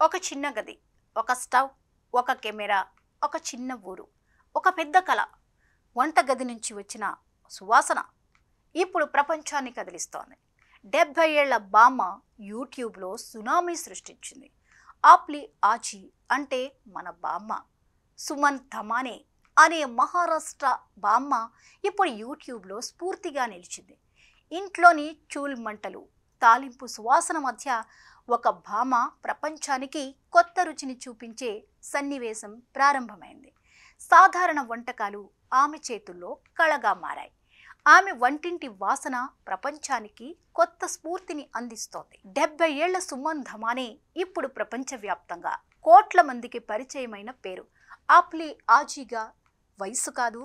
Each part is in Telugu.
ఒక చిన్న గది, ఒక స్టవ్, ఒక కెమెరా, ఒక చిన్న ఊరు, ఒక పెద్ద కళ. వంటగది నుంచి వచ్చిన సువాసన ఇప్పుడు ప్రపంచాన్ని కదిలిస్తోంది. 70 ఏళ్ల బామ్మ యూట్యూబ్లో సునామీ సృష్టించింది. ఆప్లీ ఆచి అంటే మన బామ్మ. సుమన్ ధమానే అనే మహారాష్ట్ర బామ్మ ఇప్పుడు యూట్యూబ్లో స్ఫూర్తిగా నిలిచింది. ఇంట్లోని చూల్ మంటలు, తాలింపు సువాసన మధ్య ఒక భామ ప్రపంచానికి కొత్త రుచిని చూపించే సన్నివేశం ప్రారంభమైంది. సాధారణ వంటకాలు ఆమె చేతుల్లో కళగా మారాయి. ఆమె వంటింటి వాసన ప్రపంచానికి కొత్త స్ఫూర్తిని అందిస్తోంది. 70 ఏళ్ల సుమన్ ధమానే ఇప్పుడు ప్రపంచవ్యాప్తంగా కోట్ల మందికి పరిచయమైన పేరు. ఆప్లీ ఆజీగా వయసు కాదు,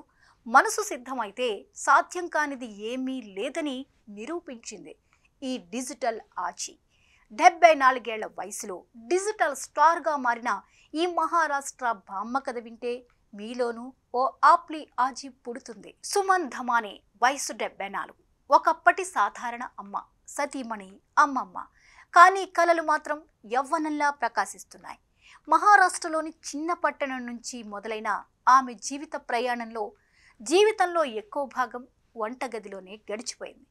మనసు సిద్ధమైతే సాధ్యం కానిది ఏమీ లేదని నిరూపించింది ఈ డిజిటల్ ఆచి. 74 ఏళ్ల వయసులో డిజిటల్ స్టార్గా మారిన ఈ మహారాష్ట్ర బామ్మ కథ వింటే మీలోనూ ఓ ఆప్లీ ఆజీ పుడుతుంది. సుమన్ ధమానే వయసు 74. ఒకప్పటి సాధారణ అమ్మ, సతీమణి, అమ్మమ్మ. కానీ కలలు మాత్రం యవ్వనంలా ప్రకాశిస్తున్నాయి. మహారాష్ట్రలోని చిన్న పట్టణం నుంచి మొదలైన ఆమె జీవిత ప్రయాణంలో జీవితంలో ఎక్కువ భాగం వంటగదిలోనే గడిచిపోయింది.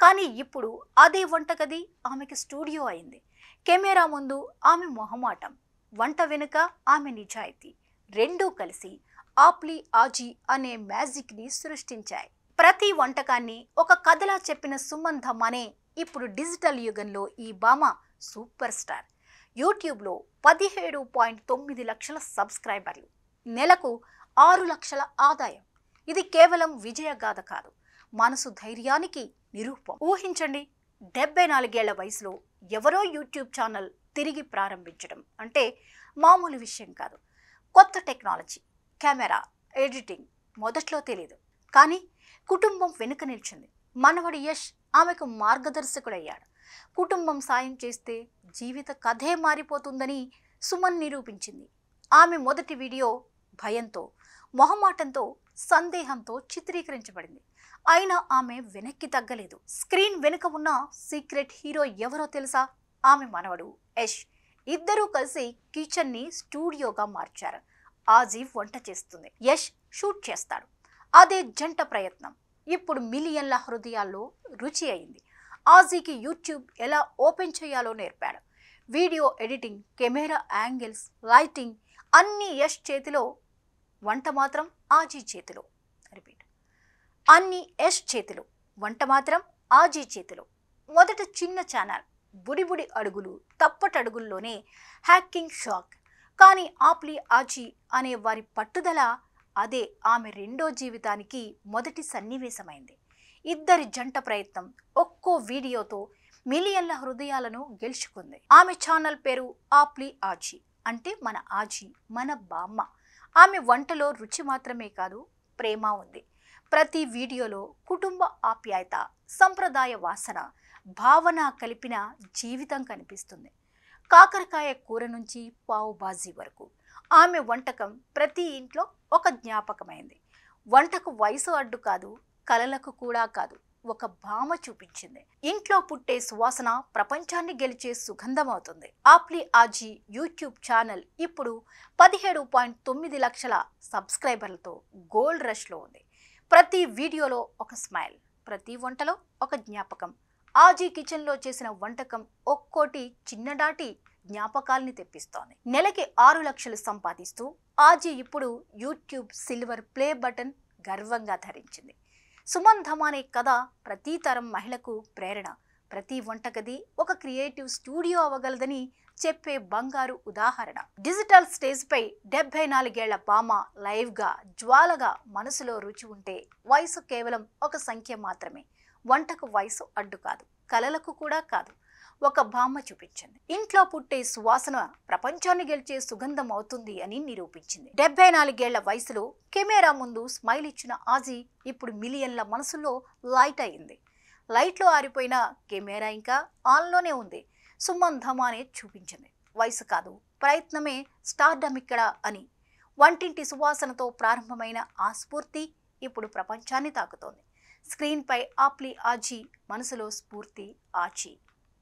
కానీ ఇప్పుడు అదే వంటగది ఆమెకి స్టూడియో అయింది. కెమెరా ముందు ఆమె మొహమాటం, వంట వెనుక ఆమె నిజాయితీ రెండూ కలిసి ఆప్లీ ఆజీ అనే మ్యాజిక్ని సృష్టించాయి. ప్రతి వంటకాన్ని ఒక కథలా చెప్పిన సుమన్ ధమానే ఇప్పుడు డిజిటల్ యుగంలో ఈ భామ సూపర్ స్టార్. యూట్యూబ్లో 17.9 లక్షల సబ్స్క్రైబర్లు, నెలకు 6 లక్షల ఆదాయం. ఇది కేవలం విజయగాథ కాదు, మనసు ధైర్యానికి నిరూపం. ఊహించండి, 74 ఏళ్ల వయసులో ఎవరో యూట్యూబ్ ఛానల్ తిరిగి ప్రారంభించడం అంటే మామూలు విషయం కాదు. కొత్త టెక్నాలజీ, కెమెరా, ఎడిటింగ్ మొదట్లో తెలియదు, కానీ కుటుంబం వెనుక నిలిచింది. మనవడి యష్ ఆమెకు మార్గదర్శకుడయ్యాడు. కుటుంబం సాయం చేస్తే జీవిత కథే మారిపోతుందని సుమన్ నిరూపించింది. ఆమె మొదటి వీడియో భయంతో, మొహమాటంతో, సందేహంతో చిత్రీకరించబడింది. అయినా ఆమె వెనక్కి తగ్గలేదు. స్క్రీన్ వెనుక ఉన్న సీక్రెట్ హీరో ఎవరో తెలుసా? ఆమె మనవడు యష్. ఇద్దరూ కలిసి కిచెన్ని స్టూడియోగా మార్చారు. ఆజీ వంట చేస్తుంది, యష్ షూట్ చేస్తాడు. అదే జంట ప్రయత్నం ఇప్పుడు మిలియన్ల హృదయాల్లో రుచి అయింది. ఆజీకి యూట్యూబ్ ఎలా ఓపెన్ చేయాలో నేర్పాడు. Video editing, camera angles, lighting అన్నీ యష్ చేతిలో, వంట మాత్రం ఆజీ చేతిలో. రిపీట్, అన్నీ యష్ చేతిలో, వంట మాత్రం ఆజీ చేతిలో. మొదట చిన్న ఛానల్, బుడిబుడి అడుగులు, తప్పటడుగుల్లోనే హ్యాకింగ్ షాక్. కానీ ఆప్లీ ఆజీ అనే వారి పట్టుదల అదే ఆమె రెండో జీవితానికి మొదటి సన్నివేశమైంది. ఇద్దరి జంట ప్రయత్నం ఒక్కో వీడియోతో మిలియన్ల హృదయాలను గెలుచుకుంది. ఆమె ఛానల్ పేరు ఆప్లీ ఆజీ, అంటే మన ఆజీ, మన బామ్మ. ఆమె వంటలో రుచి మాత్రమే కాదు, ప్రేమ ఉంది. ప్రతి వీడియోలో కుటుంబ ఆప్యాయత, సంప్రదాయ వాసన, భావన కలిపిన జీవితం కనిపిస్తుంది. కాకరకాయ కూర నుంచి పావు బాజీ వరకు ఆమె వంటకం ప్రతి ఇంట్లో ఒక జ్ఞాపకమైంది. వంటకు వయసు అడ్డు కాదు, కలలకు కూడా కాదు, ఒక భామ చూపించింది. ఇంట్లో పుట్టే సువాసన ప్రపంచాన్ని గెలిచే సుగంధం అవుతుంది. ఆప్లీ ఆజీ యూట్యూబ్ ఛానల్ ఇప్పుడు 17.9 లక్షల సబ్స్క్రైబర్లతో గోల్డ్ రష్లో ఉంది. ప్రతి వీడియోలో ఒక స్మైల్, ప్రతి వంటలో ఒక జ్ఞాపకం. ఆజీ కిచెన్లో చేసిన వంటకం ఒక్కోటి చిన్నడాటి జ్ఞాపకాల్ని తెప్పిస్తోంది. నెలకి 6 లక్షలు సంపాదిస్తూ ఆజీ ఇప్పుడు యూట్యూబ్ సిల్వర్ ప్లే బటన్ గర్వంగా ధరించింది. సుమన్ ధమానే కథ ప్రతి తరం మహిళకు ప్రేరణ. ప్రతి వంటగది ఒక క్రియేటివ్ స్టూడియో అవ్వగలదని చెప్పే బంగారు ఉదాహరణ. డిజిటల్ స్టేజ్పై 74 ఏళ్ల బామ లైవ్గా, జ్వాలగా, మనసులో రుచి ఉంటే వయసు కేవలం ఒక సంఖ్య మాత్రమే. వంటకు వయసు అడ్డు కాదు, కలలకు కూడా కాదు, ఒక భామ చూపించింది. ఇంట్లో పుట్టే సువాసన ప్రపంచాన్ని గెలిచే సుగంధం అవుతుంది అని నిరూపించింది. 74 ఏళ్ల వయసులో కెమెరా ముందు స్మైల్ ఇచ్చిన ఆజీ ఇప్పుడు మిలియన్ల మనసుల్లో లైట్ అయింది. లైట్లో ఆరిపోయిన కెమెరా ఇంకా ఆన్లోనే ఉంది. సుమన్ ధమానే చూపించింది, వయసు కాదు, ప్రయత్నమే స్టార్డమ్ ఇక్కడ అని. వంటింటి సువాసనతో ప్రారంభమైన ఆ స్ఫూర్తి ఇప్పుడు ప్రపంచాన్ని తాకుతోంది. స్క్రీన్పై ఆప్లీ ఆజీ, మనసులో స్ఫూర్తి ఆచి.